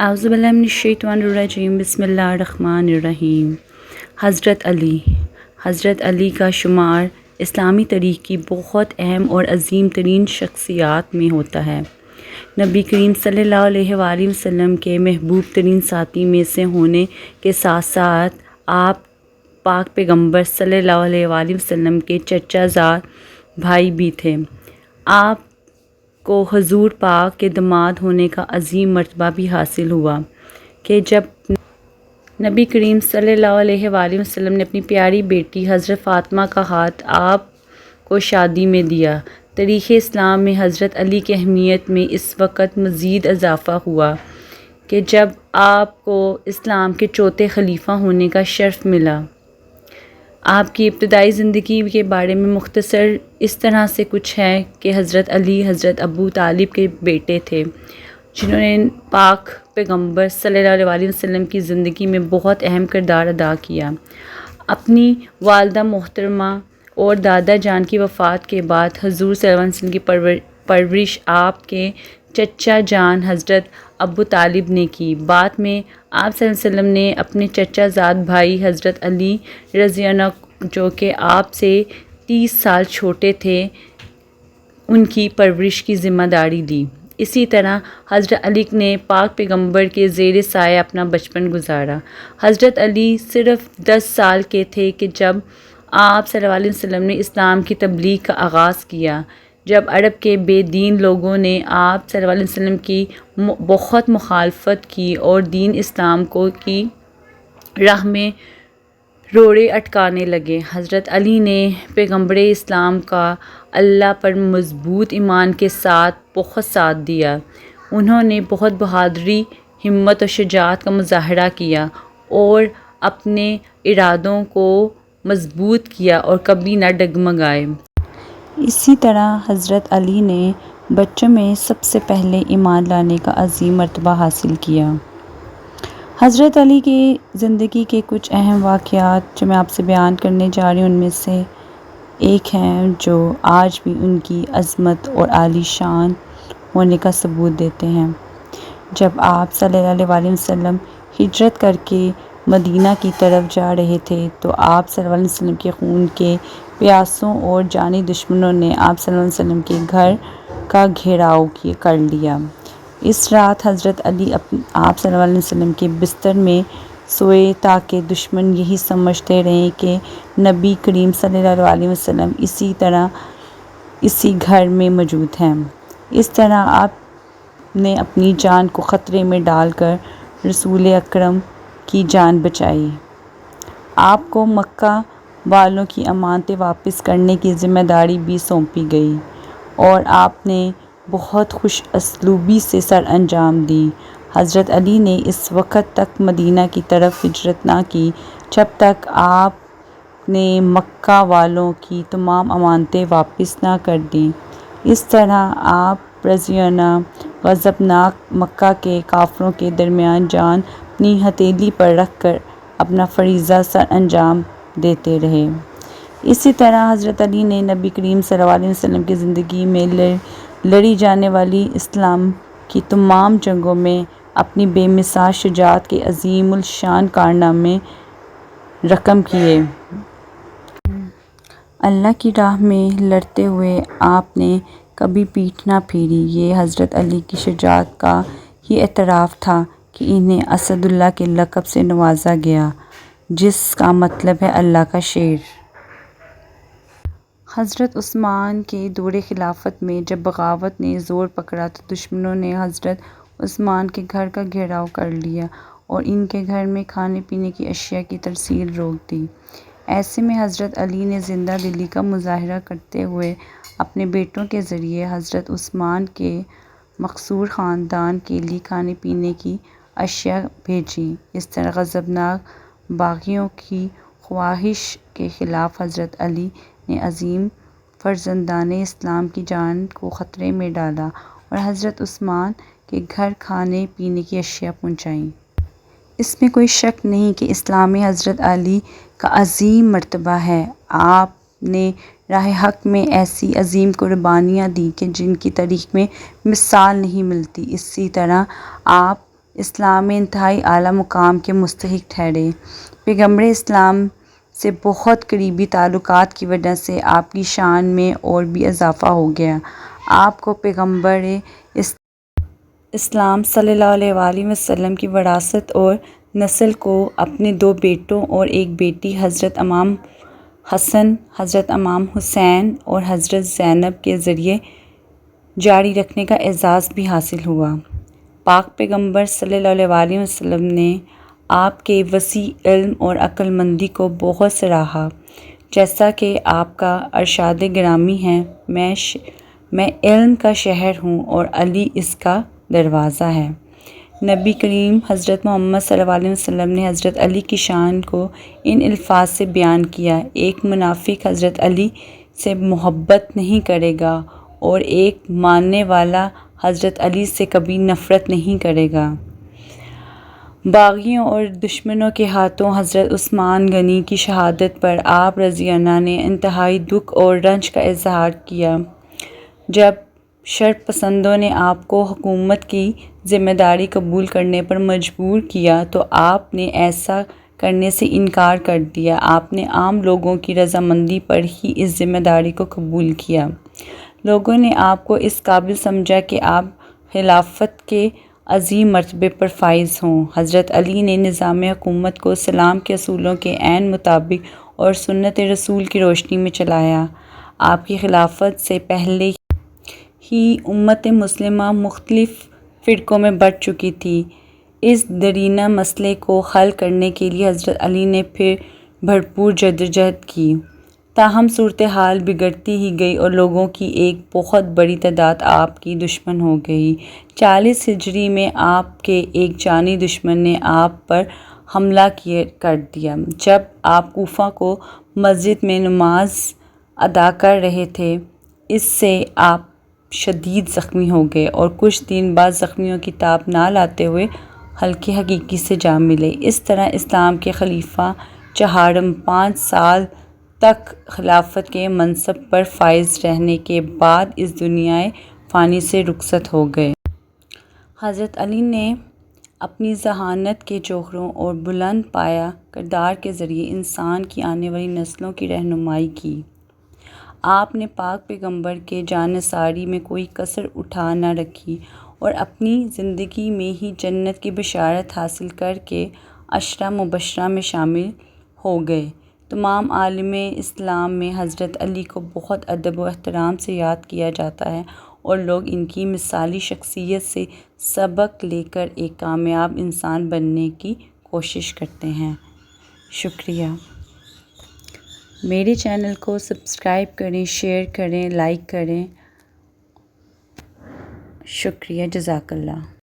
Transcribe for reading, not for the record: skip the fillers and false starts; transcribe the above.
اعوذ باللہ من الشیطان الرجیم، بسم اللہ الرحمن الرحیم۔ حضرت علی کا شمار اسلامی تاریخ کی بہت اہم اور عظیم ترین شخصیات میں ہوتا ہے۔ نبی کریم صلی اللہ علیہ وآلہ وسلم کے محبوب ترین ساتھی میں سے ہونے کے ساتھ ساتھ آپ پاک پیغمبر صلی اللہ علیہ وآلہ وسلم کے چچا زاد بھائی بھی تھے۔ آپ کو حضور پاک کے داماد ہونے کا عظیم مرتبہ بھی حاصل ہوا کہ جب نبی کریم صلی اللہ علیہ وآلہ وسلم نے اپنی پیاری بیٹی حضرت فاطمہ کا ہاتھ آپ کو شادی میں دیا۔ تاریخ اسلام میں حضرت علی کی اہمیت میں اس وقت مزید اضافہ ہوا کہ جب آپ کو اسلام کے چوتھے خلیفہ ہونے کا شرف ملا۔ آپ کی ابتدائی زندگی کے بارے میں مختصر اس طرح سے کچھ ہے کہ حضرت علی حضرت ابو طالب کے بیٹے تھے، جنہوں نے پاک پیغمبر صلی اللہ علیہ وآلہ وسلم کی زندگی میں بہت اہم کردار ادا کیا۔ اپنی والدہ محترمہ اور دادا جان کی وفات کے بعد حضور صلی اللہ علیہ وسلم کی پرورش آپ کے چچا جان حضرت ابو طالب نے کی۔ بعد میں آپ صلی اللہ علیہ وسلم نے اپنے چچا زاد بھائی حضرت علی رضی اللہ عنہ، جو کہ آپ سے 30 سال چھوٹے تھے، ان کی پرورش کی ذمہ داری لی۔ اسی طرح حضرت علی نے پاک پیغمبر کے زیر سایہ اپنا بچپن گزارا۔ حضرت علی صرف 10 سال کے تھے کہ جب آپ صلی اللہ علیہ وسلم نے اسلام کی تبلیغ کا آغاز کیا۔ جب عرب کے بے دین لوگوں نے آپ صلی اللہ علیہ وسلم کی بہت مخالفت کی اور دین اسلام کی راہ میں روڑے اٹکانے لگے، حضرت علی نے پیغمبر اسلام کا اللہ پر مضبوط ایمان کے ساتھ بہت ساتھ دیا۔ انہوں نے بہت بہادری، ہمت اور شجاعت کا مظاہرہ کیا اور اپنے ارادوں کو مضبوط کیا اور کبھی نہ ڈگمگائے۔ اسی طرح حضرت علی نے بچوں میں سب سے پہلے ایمان لانے کا عظیم مرتبہ حاصل کیا۔ حضرت علی کی زندگی کے کچھ اہم واقعات جو میں آپ سے بیان کرنے جا رہی ہوں، ان میں سے ایک ہیں جو آج بھی ان کی عظمت اور عالی شان ہونے کا ثبوت دیتے ہیں۔ جب آپ صلی اللہ علیہ وآلہ وسلم ہجرت کر کے مدینہ کی طرف جا رہے تھے تو آپ صلی اللہ علیہ وسلم کے خون کے پیاسوں اور جانی دشمنوں نے آپ صلی اللہ علیہ وسلم کے گھر کا گھیراؤ کر لیا۔ اس رات حضرت علی آپ صلی اللہ علیہ وسلم کے بستر میں سوئے تاکہ دشمن یہی سمجھتے رہیں کہ نبی کریم صلی اللہ علیہ وسلم اسی گھر میں موجود ہیں۔ اس طرح آپ نے اپنی جان کو خطرے میں ڈال کر رسول اکرم کی جان بچائی۔ آپ کو مکہ والوں کی امانتیں واپس کرنے کی ذمہ داری بھی سونپی گئی اور آپ نے بہت خوش اسلوبی سے سر انجام دی۔ حضرت علی نے اس وقت تک مدینہ کی طرف ہجرت نہ کی جب تک آپ نے مکہ والوں کی تمام امانتیں واپس نہ کر دیں۔ اس طرح آپ رضیانہ غضبناک مکہ کے کافروں کے درمیان جان اپنی ہتھیلی پر رکھ کر اپنا فریضہ سر انجام دیتے رہے۔ اسی طرح حضرت علی نے نبی کریم صلی اللہ علیہ وسلم کی زندگی میں لڑی جانے والی اسلام کی تمام جنگوں میں اپنی بے مثال شجاعت کے عظیم الشان کارنامے رقم کیے۔ اللہ کی راہ میں لڑتے ہوئے آپ نے کبھی پیٹھ نہ پھیری۔ یہ حضرت علی کی شجاعت کا ہی اعتراف تھا کہ انہیں اسد اللہ کے لقب سے نوازا گیا، جس کا مطلب ہے اللہ کا شیر۔ حضرت عثمان کے دور خلافت میں جب بغاوت نے زور پکڑا تو دشمنوں نے حضرت عثمان کے گھر کا گھیراؤ کر لیا اور ان کے گھر میں کھانے پینے کی اشیاء کی ترسیل روک دی۔ ایسے میں حضرت علی نے زندہ دلی کا مظاہرہ کرتے ہوئے اپنے بیٹوں کے ذریعے حضرت عثمان کے مقصور خاندان کے لیے کھانے پینے کی اشیاء بھیجیں۔ اس طرح غضبناک باغیوں کی خواہش کے خلاف حضرت علی نے عظیم فرزندان اسلام کی جان کو خطرے میں ڈالا اور حضرت عثمان کے گھر کھانے پینے کی اشیاء پہنچائیں۔ اس میں کوئی شک نہیں کہ اسلام میں حضرت علی کا عظیم مرتبہ ہے۔ آپ نے راہ حق میں ایسی عظیم قربانیاں دیں کہ جن کی تاریخ میں مثال نہیں ملتی۔ اسی طرح آپ اسلام میں انتہائی اعلیٰ مقام کے مستحق ٹھہرے۔ پیغمبر اسلام سے بہت قریبی تعلقات کی وجہ سے آپ کی شان میں اور بھی اضافہ ہو گیا۔ آپ کو پیغمبر اسلام صلی اللہ علیہ وآلہ وسلم کی وراثت اور نسل کو اپنے 2 بیٹوں اور 1 بیٹی حضرت امام حسن، حضرت امام حسین اور حضرت زینب کے ذریعے جاری رکھنے کا اعزاز بھی حاصل ہوا۔ پاک پیغمبر صلی اللہ علیہ وآلہ وسلم نے آپ کے وسیع علم اور عقل مندی کو بہت سراہا، جیسا کہ آپ کا ارشاد گرامی ہے، میں علم کا شہر ہوں اور علی اس کا دروازہ ہے۔ نبی کریم حضرت محمد صلی اللہ علیہ وسلم نے حضرت علی کی شان کو ان الفاظ سے بیان کیا: ایک منافق حضرت علی سے محبت نہیں کرے گا اور ایک ماننے والا حضرت علی سے کبھی نفرت نہیں کرے گا۔ باغیوں اور دشمنوں کے ہاتھوں حضرت عثمان غنی کی شہادت پر آپ رضی اللہ عنہ نے انتہائی دکھ اور رنج کا اظہار کیا۔ جب شر پسندوں نے آپ کو حکومت کی ذمہ داری قبول کرنے پر مجبور کیا تو آپ نے ایسا کرنے سے انکار کر دیا۔ آپ نے عام لوگوں کی رضامندی پر ہی اس ذمہ داری کو قبول کیا۔ لوگوں نے آپ کو اس قابل سمجھا کہ آپ خلافت کے عظیم مرتبے پر فائز ہوں۔ حضرت علی نے نظام حکومت کو اسلام کے اصولوں کے عین مطابق اور سنت رسول کی روشنی میں چلایا۔ آپ کی خلافت سے پہلے ہی امت مسلمہ مختلف فرقوں میں بٹ چکی تھی۔ اس دیرینہ مسئلے کو حل کرنے کے لیے حضرت علی نے پھر بھرپور جدوجہد کی، تاہم صورتحال بگڑتی ہی گئی اور لوگوں کی ایک بہت بڑی تعداد آپ کی دشمن ہو گئی۔ 40 ہجری میں آپ کے ایک جانی دشمن نے آپ پر حملہ کر دیا۔ جب آپ کوفہ کو مسجد میں نماز ادا کر رہے تھے، اس سے آپ شدید زخمی ہو گئے اور کچھ دن بعد زخمیوں کی تاب نہ لاتے ہوئے حلقِ حقیقی سے جا ملے۔ اس طرح اسلام کے خلیفہ چہارم 5 سال تک خلافت کے منصب پر فائز رہنے کے بعد اس دنیائے فانی سے رخصت ہو گئے۔ حضرت علی نے اپنی ذہانت کے جوہروں اور بلند پایہ کردار کے ذریعے انسان کی آنے والی نسلوں کی رہنمائی کی۔ آپ نے پاک پیغمبر کے جانثاری میں کوئی کسر اٹھا نہ رکھی اور اپنی زندگی میں ہی جنت کی بشارت حاصل کر کے 10 مبشرہ میں شامل ہو گئے۔ تمام عالم اسلام میں حضرت علی کو بہت ادب و احترام سے یاد کیا جاتا ہے اور لوگ ان کی مثالی شخصیت سے سبق لے کر ایک کامیاب انسان بننے کی کوشش کرتے ہیں۔ شکریہ۔ میرے چینل کو سبسکرائب کریں، شیئر کریں، لائک کریں۔ شکریہ، جزاک اللہ۔